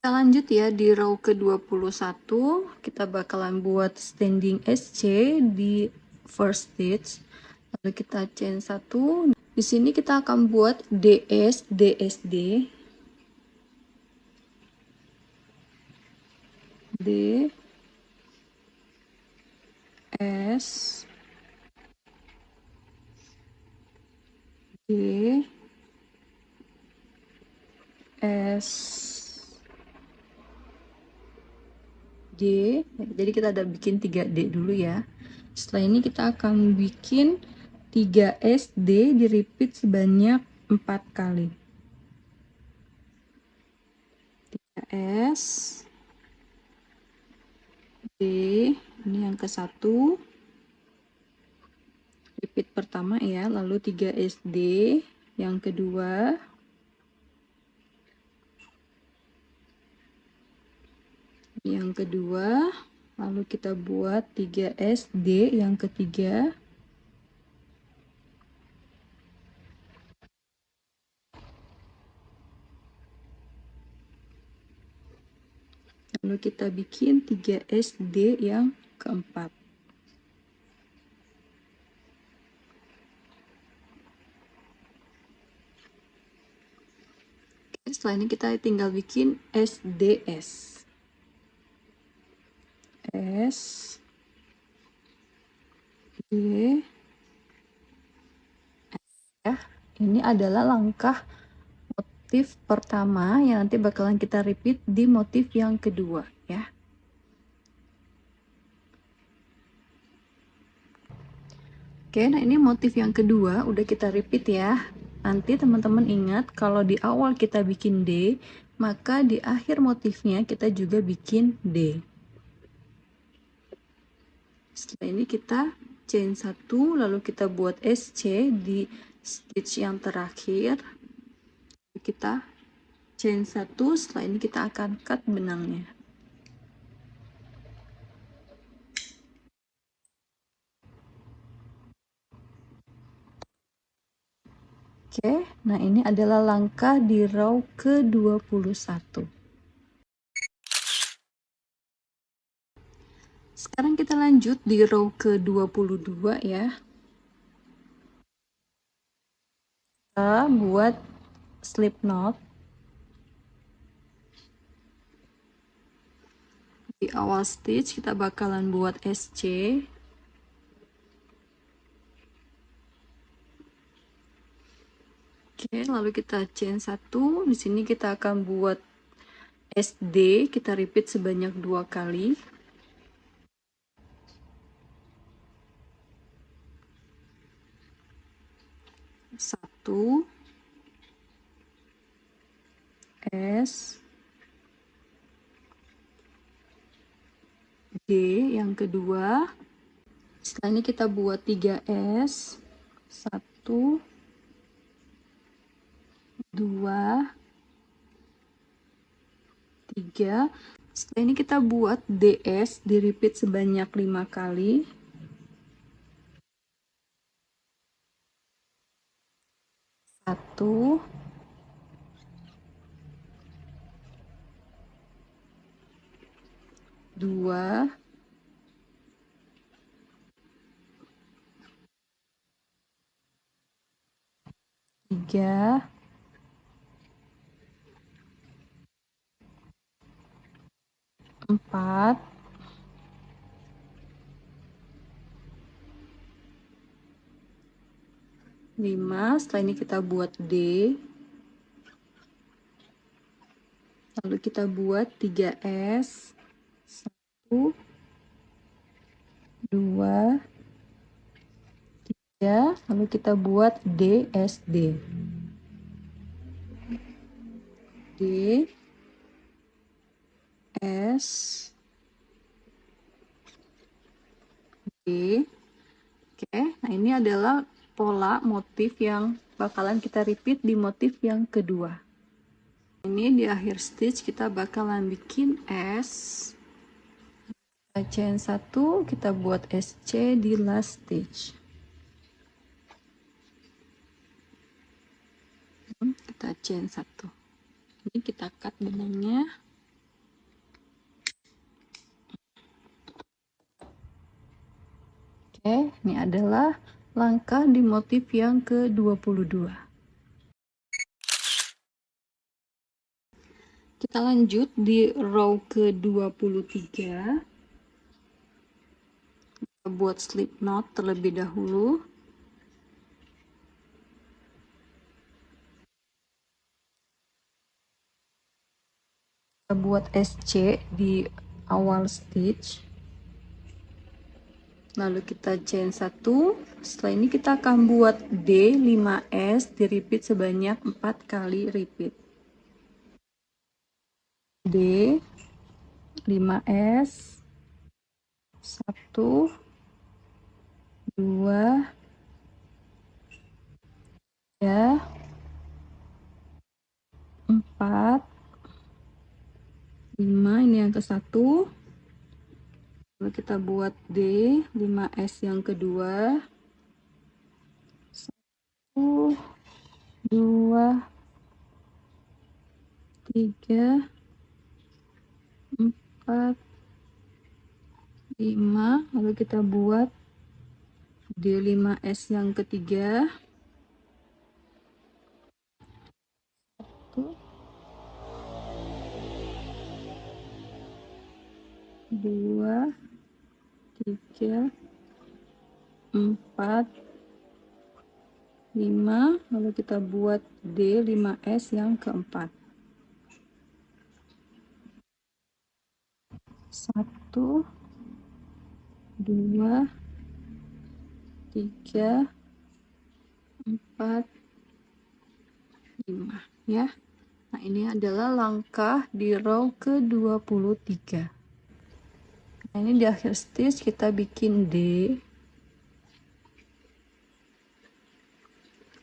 Kita lanjut ya di row ke-21, kita bakalan buat standing SC di first stitch. Lalu kita chain 1. Di sini kita akan buat DS, DSD. D, S, D, S, D. Jadi kita ada bikin 3D dulu ya. Setelah ini kita akan bikin 3SD di repeat sebanyak 4 kali. 3S, D, ini yang ke-1, repeat pertama ya, lalu 3SD yang kedua, lalu kita buat 3SD yang ketiga, lalu kita bikin 3SD yang keempat. Setelah ini kita tinggal bikin SDS. S, D, S ya. Ini adalah langkah motif pertama yang nanti bakalan kita repeat di motif yang kedua ya. Oke, nah ini motif yang kedua udah kita repeat ya. Nanti teman-teman ingat kalau di awal kita bikin D, maka di akhir motifnya kita juga bikin D. Setelah ini kita chain 1, lalu kita buat SC di stitch yang terakhir. Kita chain 1, setelah ini kita akan cut benangnya. Oke, nah ini adalah langkah di row ke-21. Sekarang kita lanjut di row ke-22 ya. Kita buat slip knot. Di awal stitch kita bakalan buat SC. Oke, lalu kita chain 1. Di sini kita akan buat SD, kita repeat sebanyak 2 kali. Satu, S, D yang kedua. Setelah ini kita buat 3S. 1, 2, 3. Setelah ini kita buat DS di repeat sebanyak 5 kali. 1, 2, 3, 4, 5. Setelah ini kita buat D, lalu kita buat 3S, 1, 2, 3, lalu kita buat DSD. D, S, D. Oke, nah ini adalah pola motif yang bakalan kita repeat di motif yang kedua. Ini di akhir stitch kita bakalan bikin S. Kita chain 1, kita buat SC di last stitch. Kita chain 1. Ini kita cut benangnya. ini adalah langkah di motif yang ke-22. Kita lanjut di row ke-23. Kita buat slip knot terlebih dahulu. Kita buat SC di awal stitch. Lalu kita chain 1. Setelah ini kita akan buat D 5S di repeat sebanyak 4 kali repeat. D 5S 1 2 3 4 5, ini yang ke-1. Lalu kita buat D 5S yang kedua. 1 2 3 4 5, lalu kita buat D5S yang ketiga. 1 2 3 4 5, lalu kita buat D5S yang keempat. 1 2 3 4 5 ya. Nah, ini adalah langkah di row ke-23. Nah, ini di akhir stitch kita bikin D.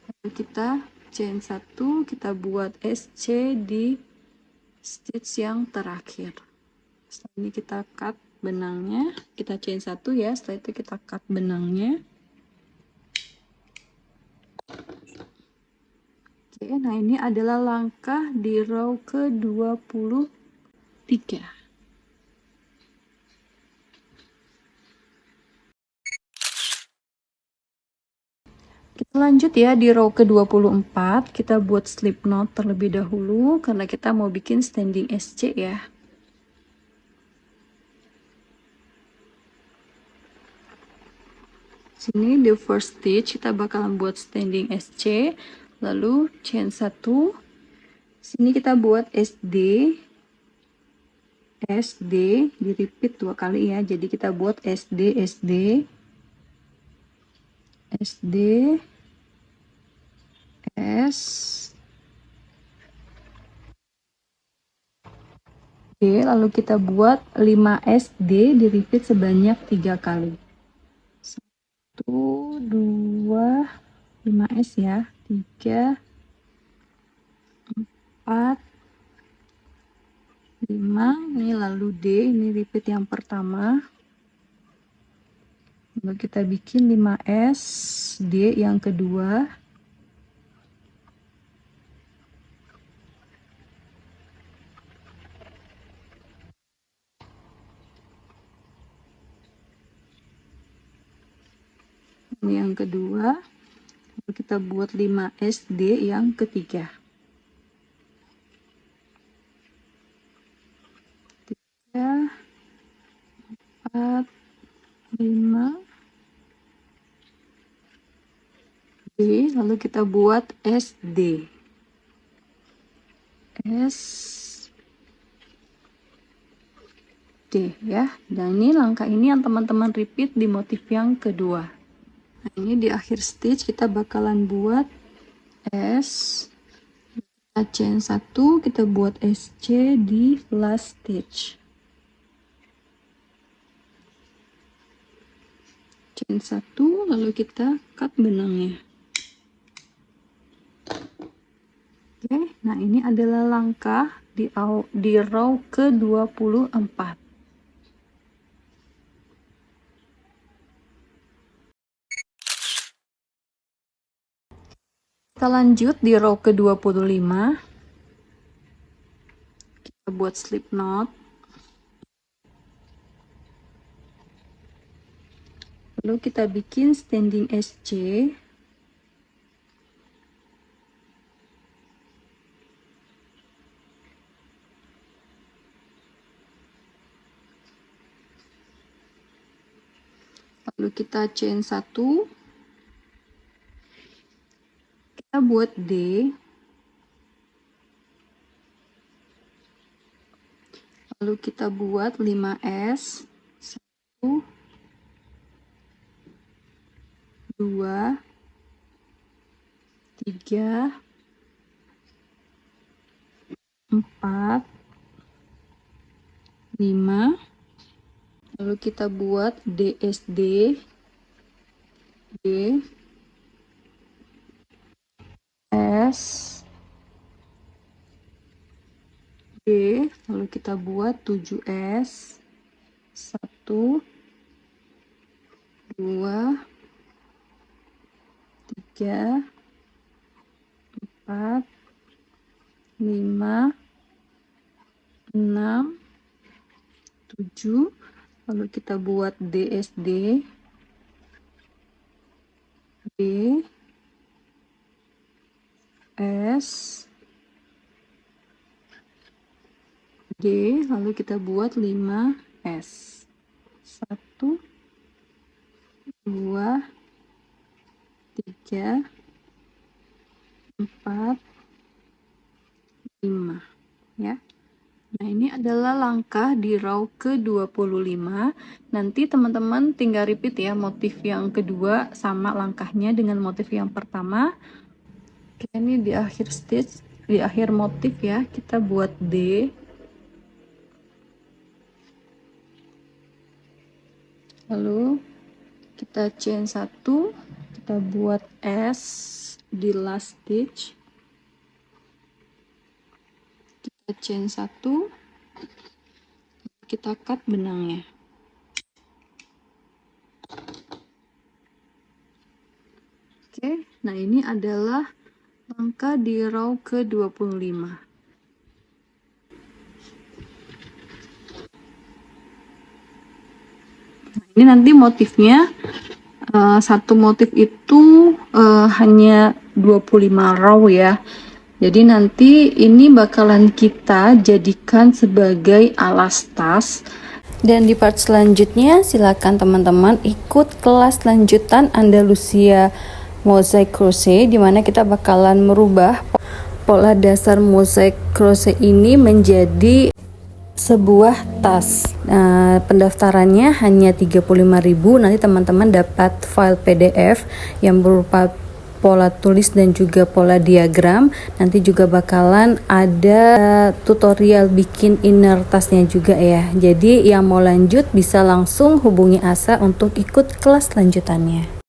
Lalu kita chain 1, kita buat SC di stitch yang terakhir. Setelah ini kita cut benangnya, kita chain 1 ya, setelah itu kita cut benangnya. Oke, nah ini adalah langkah di row ke-23. Kita lanjut ya di row ke-24, kita buat slip knot terlebih dahulu karena kita mau bikin standing SC ya. Sini di first stitch kita bakalan buat standing SC, lalu chain 1. Sini kita buat SD, SD di repeat 2 kali ya. Jadi kita buat SD, SD, SD, S, D, lalu kita buat 5 SD di repeat sebanyak 3 kali. 1 2 5S ya, 3 4 5, ini lalu D, ini repeat yang pertama. Lalu kita bikin 5S D yang kedua. Ini yang kedua. Lalu kita buat 5S D yang ketiga. 3 4 5 D, lalu kita buat SD, S D ya. Dan ini langkah ini yang teman-teman repeat di motif yang kedua. Nah, ini di akhir stitch kita bakalan buat S, kita chain 1, kita buat SC di last stitch, chain 1, lalu kita cut benangnya. Oke, nah ini adalah langkah di row ke-24. Kita lanjut di row ke-25. Kita buat slip knot. Lalu kita bikin standing SC. Lalu kita chain 1. Kita buat D. Lalu kita buat 5S. 1, 2, 3, 4, 5. Lalu kita buat DSD, D, S, D. Lalu kita buat 7S, 1, 2, 3, 4, 5, 6, 7. Lalu kita buat DSD, D, S, D. Lalu kita buat 5S. 1, 2, 3, 4, 5 ya. Nah, ini adalah langkah di row ke-25. Nanti teman-teman tinggal repeat ya motif yang kedua sama langkahnya dengan motif yang pertama. Oke, ini di akhir stitch, di akhir motif ya, kita buat D. Lalu kita chain 1, kita buat S di last stitch. Kita chain 1, kita cut benangnya. Oke, nah ini adalah langkah di row ke-25. Nah, ini nanti motifnya satu motif itu hanya 25 row ya. Jadi nanti ini bakalan kita jadikan sebagai alas tas. Dan di part selanjutnya silakan teman-teman ikut kelas lanjutan Andalusia Mosaic Crochet, dimana kita bakalan merubah pola dasar mosaic crochet ini menjadi sebuah tas. Nah, pendaftarannya hanya 35.000. Nanti teman-teman dapat file PDF yang berupa pola tulis dan juga pola diagram. Nanti juga bakalan ada tutorial bikin inner tasnya juga ya. Jadi yang mau lanjut bisa langsung hubungi Asa untuk ikut kelas lanjutannya.